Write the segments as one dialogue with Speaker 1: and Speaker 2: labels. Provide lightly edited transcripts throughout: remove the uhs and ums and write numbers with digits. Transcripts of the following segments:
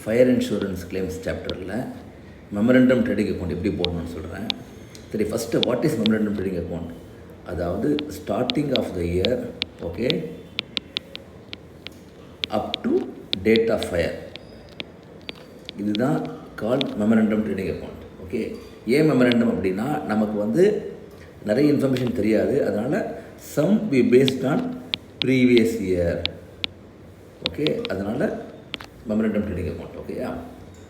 Speaker 1: Fire insurance claims சாப்டரில் memorandum trading account எப்படி போடணும்னு சொல்கிறேன். சரி, first what is memorandum trading account? அதாவது starting of the year, okay, up to date of fire, இதுதான் call memorandum trading account. Okay, ஏன் memorandum அப்படின்னா நமக்கு வந்து நிறைய இன்ஃபர்மேஷன் தெரியாது, அதனால் some we based on previous year. Okay, அதனால் மெமரண்டம் ட்ரேடிங் அக்கௌண்ட். ஓகேயா,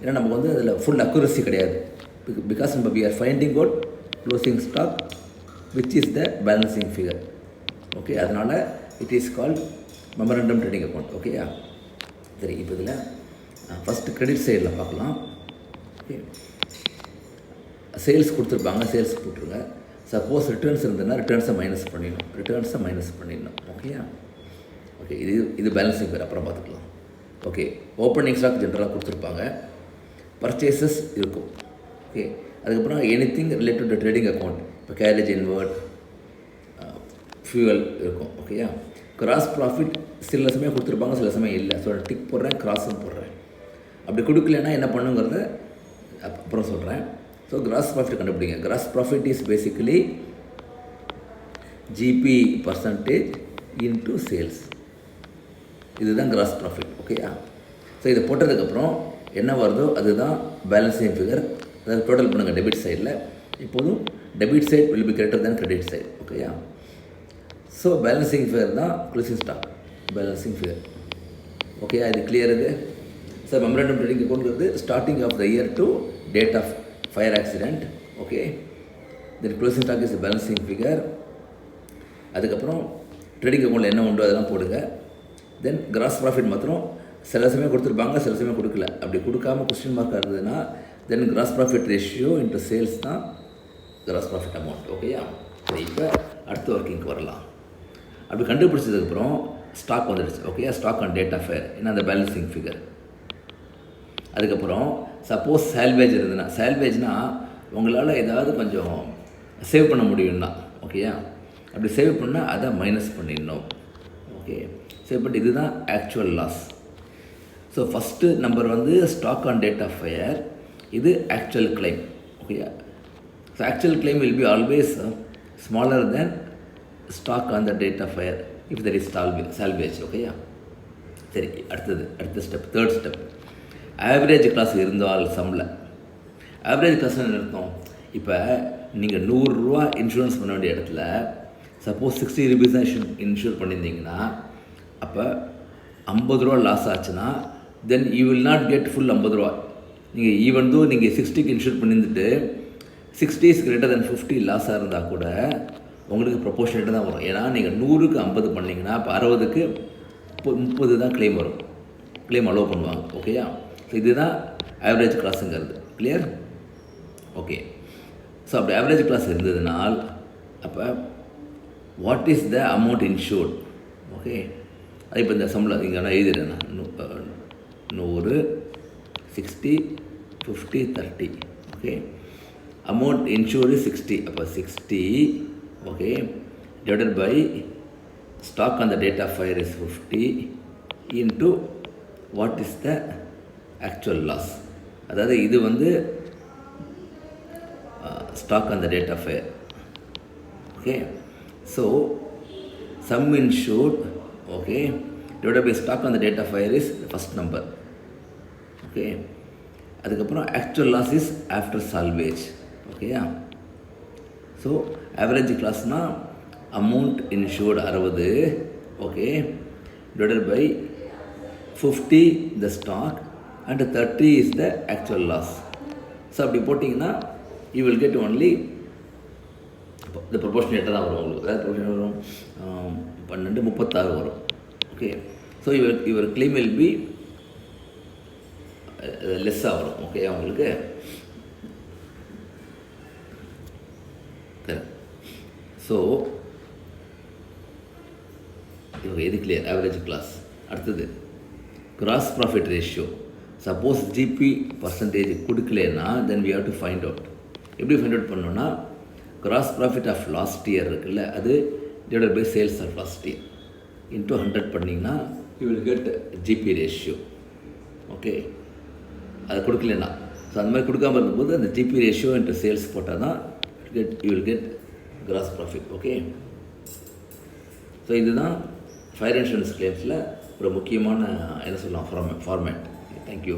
Speaker 1: ஏன்னா நமக்கு வந்து அதில் ஃபுல் அக்யூரசி கிடையாது. பிகாஸ் நம்ம we are finding out closing stock which is the balancing figure. Okay, அதனால் it is called memorandum trading account. ஓகேயா, சரி, இப்போ இதில் ஃபஸ்ட்டு கிரெடிட் சைடில் பார்க்கலாம். ஓகே, சேல்ஸ் கொடுத்துருப்பாங்க, சேல்ஸ் போட்டுருங்க. சப்போஸ் ரிட்டர்ன்ஸ் இருந்ததுன்னா ரிட்டர்ன்ஸை மைனஸ் பண்ணிடணும். ஓகேயா, ஓகே, இது பேலன்சிங் பேர், அப்புறம் பார்த்துக்கலாம். ஓகே, ஓப்பனிங் ஸ்டாக் ஜென்ரலாக கொடுத்துருப்பாங்க, பர்ச்சேசஸ் இருக்கும். ஓகே, அதுக்கப்புறம் anything related to trading account, இப்போ கேரேஜ் இன்வெர்ட், ஃபியூவல் இருக்கும். ஓகேயா, கிராஸ் ப்ராஃபிட் சில சமயம் கொடுத்துருப்பாங்க, சில சமயம் இல்லை. ஸோ டிக் போடுறேன், கிராஸும் போடுறேன். அப்படி கொடுக்கலன்னா என்ன பண்ணுங்கிறத அப்புறம் சொல்கிறேன். ஸோ கிராஸ் ப்ராஃபிட் கண்டுபிடிங்க. Gross profit is basically GP percentage into sales, இதுதான் கிராஸ் ப்ராஃபிட். ஓகேயா, ஸோ இதை போட்டதுக்கப்புறம் என்ன வருதோ அதுதான் பேலன்சிங் ஃபிகர். அதாவது டோட்டல் பண்ணுங்கள் டெபிட் சைடில். இப்போதும் debit side will be greater than credit side. ஓகேயா, ஸோ பேலன்சிங் ஃபிகர் தான் closing stock balancing figure. Okay, இது கிளியர் இது. ஸோ மெமரண்டம் ட்ரேடிங் அக்கௌண்ட்ங்கிறது starting of the year to date of fire accident. Okay, then closing stock is balancing figure. அதுக்கப்புறம் trading அக்கௌண்ட்டில் என்ன உண்டோ அதெல்லாம் போடுங்க. தென் கிராஸ் ப்ராஃபிட் மாத்திரம் சில சமயம் கொடுத்துருப்பாங்க, சில சமயம் கொடுக்கல. அப்படி கொடுக்காமல் கொஸ்டின் மார்க் இருந்ததுன்னா then gross profit ratio into sales தான் கிராஸ் ப்ராஃபிட் அமௌண்ட். ஓகேயா, சரி, இப்போ அடுத்த ஒர்க்கிங்க்கு வரலாம். அப்படி கண்டுபிடிச்சதுக்கப்புறம் ஸ்டாக் வந்துடுச்சு. Okay, stock on date of fire, ஏன்னா அந்த பேலன்சிங் ஃபிகர். அதுக்கப்புறம் சப்போஸ் சால்வேஜ் இருந்ததுன்னா, சால்வேஜ்னால் உங்களால் ஏதாவது கொஞ்சம் சேவ் பண்ண முடியும்னா, ஓகேயா, அப்படி சேவ் பண்ணால் அதை மைனஸ் பண்ணிடணும். ஓகே, சேவ் பண்ணிட்டு இதுதான் actual loss. So first number வந்து stock on date of fire, இது ஆக்சுவல் கிளைம். ஓகேயா, so actual claim will be always smaller than stock on the date of fire if there is salvage. ஓகேயா, சரி, அடுத்த step, third step, average clause இருந்தால் சம்மில். Average class என்ன அர்த்தம்? இப்போ நீங்கள் 100 ரூபா இன்சூரன்ஸ் பண்ண வேண்டிய இடத்துல சப்போஸ் 60 rupees தான் இன்சூர் பண்ணியிருந்தீங்கன்னா, அப்போ 50 ரூபா லாஸ் ஆச்சுன்னா then you will not get full 50 ரூபா. நீங்கள் ஈவன் தோ நீங்கள் 60க்கு இன்சூர் பண்ணியிருந்துட்டு 60 இஸ் கிரேட்டர் தென் 50 லாஸாக இருந்தால் கூட உங்களுக்கு ப்ரொபோர்ஷனேட்டாக தான் வரும். ஏன்னா நீங்கள் 100க்கு 50 பண்ணிங்கன்னா இப்போ 60க்கு 30 தான் கிளைம் வரும், கிளைம் அலோவ் பண்ணுவாங்க. ஓகேயா, ஸோ இதுதான் ஆவரேஜ் கிளாஸுங்கிறது. கிளியர்? ஓகே, ஸோ அப்படி ஆவரேஜ் கிளாஸ் இருந்ததுனால் அப்போ what is the amount insured? Okay, அது இப்போ இந்த சம்பளம் இங்கே நான் எழுதிடுறேன். 100, 60, 50, 30. ஓகே, அமௌண்ட் இன்ஷூர்டு 60, அப்போ 60, okay, divided by stock on the date of fire is 50 into what is the actual loss. அதாவது இது வந்து stock on the date of fire. Okay, so sum insured, okay, divided by stock on the date of fire is the first number. Okay, அதுக்கப்புறம் actual loss is after salvage. ஓகேயா, so average கிளாஸ்னால் amount insured 60, okay, divided by 50 the stock and 30 is the actual loss. So அப்படி போட்டிங்கன்னா you will get only இந்த ப்ரொபோர்ஷனேட்டாக தான் வரும் உங்களுக்கு. அதாவது ப்ரொபோர்ஷனேட் வரும் 12, 36 வரும். ஓகே, ஸோ இவர் கிளைம் வில் பி லெஸ்ஸாக வரும். ஓகே, உங்களுக்கு ஸோ இவங்க எது கிளியர்? Average clause. அடுத்தது gross profit ratio. Suppose GP percentage கொடுக்கலன்னா then we have to find out. எப்படி ஃபைண்ட் அவுட் பண்ணோன்னா, gross profit of last year இருக்குல்ல, அது divided by sales of last year into 100 பண்ணிங்கன்னா you will get GP ratio. Okay, அதை கொடுக்கலன்னா. So அந்த மாதிரி கொடுக்காம இருக்கும்போது அந்த ஜிபி ரேஷியோ இன்ட்டு சேல்ஸ் போட்டால் தான் you will get gross profit. Okay, so இதுதான் ஃபயர் இன்சூரன்ஸ் கிளைம்ஸில் ஒரு முக்கியமான என்ன சொல்லலாம் ஃபார்மேட். தேங்க்யூ.